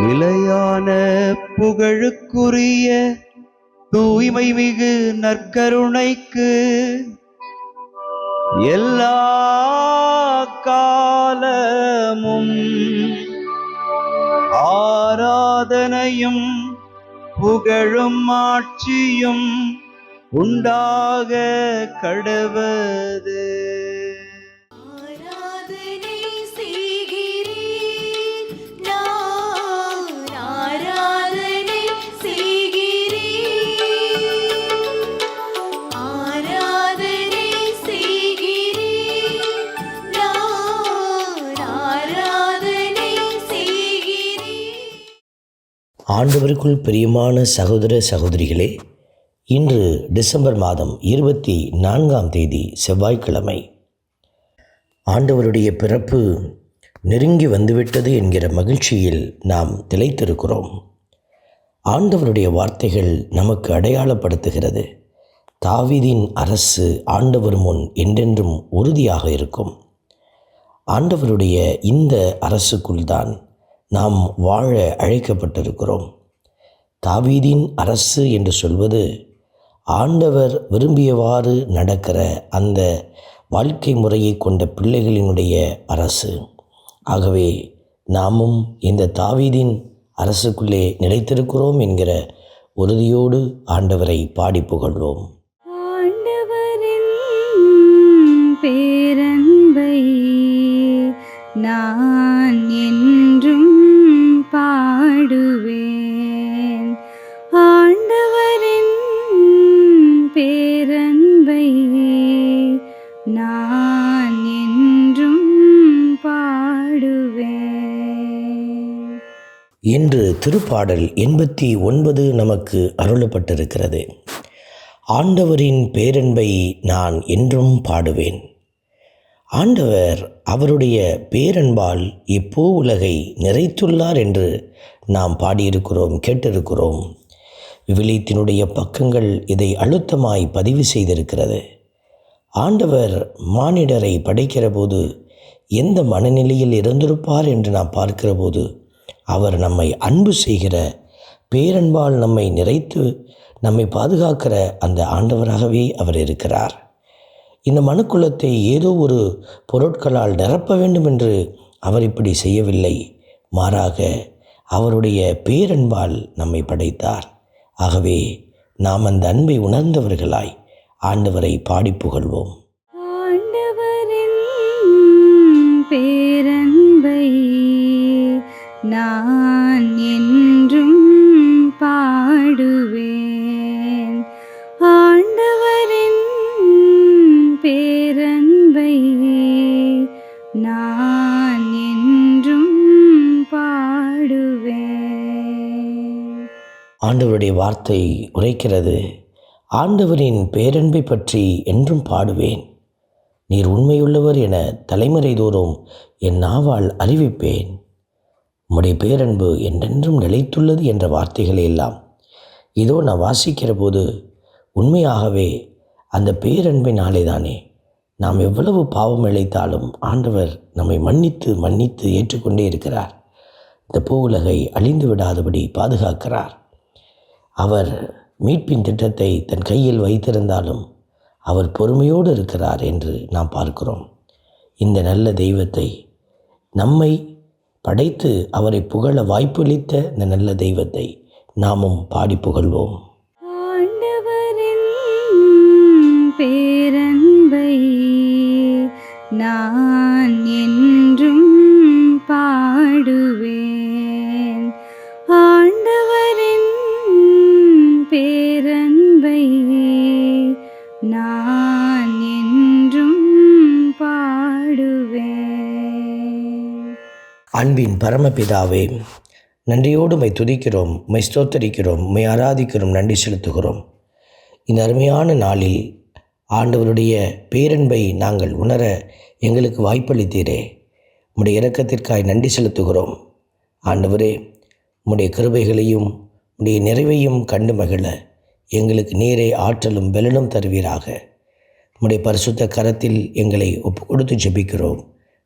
நிலையான புகழுக்குரிய தூய்மை மிகு நற்கருணைக்கு எல்லா காலமும் ஆராதனையும் புகழும் ஆட்சியும் உண்டாக கடவது. ஆண்டவருக்குள் பிரியமான சகோதர சகோதரிகளே, இன்று டிசம்பர் மாதம் 24ஆம் தேதி செவ்வாய்க்கிழமை. ஆண்டவருடைய பிறப்பு நெருங்கி வந்துவிட்டது என்கிற மகிழ்ச்சியில் நாம் திளைத்திருக்கிறோம். ஆண்டவருடைய வார்த்தைகள் நமக்கு அடையாளப்படுத்துகிறது. தாவீதின் அரசு ஆண்டவர் முன் என்றென்றும் உறுதியாக இருக்கும். ஆண்டவருடைய இந்த அரசுக்குள்தான் நாம் வாழ அழைக்கப்பட்டிருக்கிறோம். தாவீதின் அரசு என்று சொல்வது ஆண்டவர் விரும்பியவாறு நடக்கிற அந்த வாழ்க்கை முறையை கொண்ட பிள்ளைகளினுடைய அரசு. ஆகவே நாமும் இந்த தாவீதின் அரசுக்குள்ளே நிலைத்திருக்கிறோம் என்கிற உறுதியோடு ஆண்டவரை பாடி புகழ்வோம். ஆண்டவரின் பேரன்பை நான் என்றும் பாடுவேன். ஆண்டவரின் பேரன்பை நான் என்றும் பாடுவேன் என்று திருப்பாடல் 89 நமக்கு அருளப்பட்டிருக்கிறது. ஆண்டவரின் பேரன்பை நான் என்றும் பாடுவேன். ஆண்டவர் அவருடைய பேரன்பால் எப்போ உலகை நிறைத்துள்ளார் என்று நாம் பாடியிருக்கிறோம், கேட்டிருக்கிறோம். விவிலியத்தினுடைய பக்கங்கள் இதை அழுத்தமாய் பதிவு செய்திருக்கிறது. ஆண்டவர் மானிடரை படைக்கிற போது எந்த மனநிலையில் இருந்திருப்பார் என்று நாம் பார்க்கிற போது அவர் நம்மை அன்பு செய்கிற பேரன்பால் நம்மை நிறைத்து நம்மை பாதுகாக்கிற அந்த ஆண்டவராகவே அவர் இருக்கிறார். இந்த மனுக்குலத்தை ஏதோ ஒரு பொருட்களால் நிரப்ப வேண்டும் என்று அவர் இப்படி செய்யவில்லை. மாறாக அவருடைய பேரன்பால் நம்மை படைத்தார். ஆகவே நாம் அந்த அன்பை உணர்ந்தவர்களாய் ஆண்டவரை பாடி புகழ்வோம். ஆண்டவரின் பேரன்பை நான் என்றும் பாடுவேன். ஆண்டவரின் பேரன்பை நான் என்றும் பாடுவேன். ஆண்டவருடைய வார்த்தை உரைக்கிறது, ஆண்டவரின் பேரன்பை பற்றி என்றும் பாடுவேன். நீர் உண்மையுள்ளவர் என தலைமுறை தோறும் என் நாவால் அறிவிப்பேன். உம்முடைய பேரன்பு என்றென்றும் நிலைத்துள்ளது என்ற வார்த்தைகளை எல்லாம் இதோ நான் வாசிக்கிற போது உண்மையாகவே அந்த பேரன்பினாலே தானே நாம் எவ்வளவு பாவம் இழைத்தாலும் ஆண்டவர் நம்மை மன்னித்து மன்னித்து ஏற்றுக்கொண்டே இருக்கிறார். இந்த பூ உலகை அழிந்து விடாதபடி பாதுகாக்கிறார். அவர் மீட்பின் திட்டத்தை தன் கையில் வைத்திருந்தாலும் அவர் பொறுமையோடு இருக்கிறார் என்று நாம் பார்க்கிறோம். இந்த நல்ல தெய்வத்தை, நம்மை படைத்து அவரை புகழ வாய்ப்பளித்த இந்த நல்ல தெய்வத்தை நாமும் பாடி புகழ்வோம். ஆண்டவரின் பேரன்பை நான் என்றும் பாடுவேன். ஆண்டவரின் பேரன்பை நான் என்றும் பாடுவேன். அன்பின் பரமபிதாவே, நன்றியோடு உம்மை துதிக்கிறோம், உம்மை ஸ்தோத்தரிக்கிறோம், உம்மை ஆராதிக்கிறோம், நன்றி செலுத்துகிறோம். இந்த அருமையான நாளில் ஆண்டவருடைய பேரன்பை நாங்கள் உணர எங்களுக்கு வாய்ப்பளித்தீரே. உம்முடைய இரக்கத்திற்காய் நன்றி செலுத்துகிறோம். ஆண்டவரே, உம்முடைய கிருபைகளையும் உம்முடைய நிறைவையும் கண்டு மகிழ எங்களுக்கு நீரே ஆற்றலும் பலனும் தருவீராக. உம்முடைய பரிசுத்த கரத்தில் எங்களை ஒப்பு கொடுத்து ஜெபிக்கிறோம்.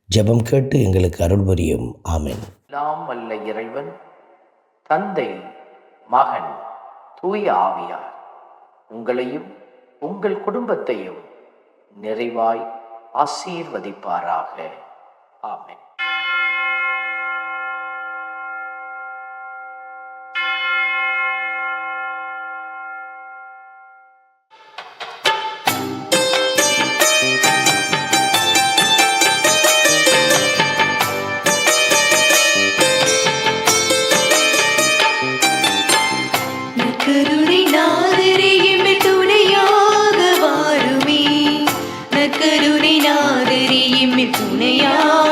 ஜெபம் கேட்டு எங்களுக்கு அருள் புரியும். ஆமென். எல்லாம் வல்ல இறைவன் தந்தை, மகன், தூய ஆவியார் உங்களையும் உங்கள் குடும்பத்தையும் நிறைவாய் ஆசீர்வதிப்பாராக. ஆமென். நற்கருணை நாதரே எம்மை துணையாக வாருமே. நற்கருணை நாதரே எம்மை துணையாக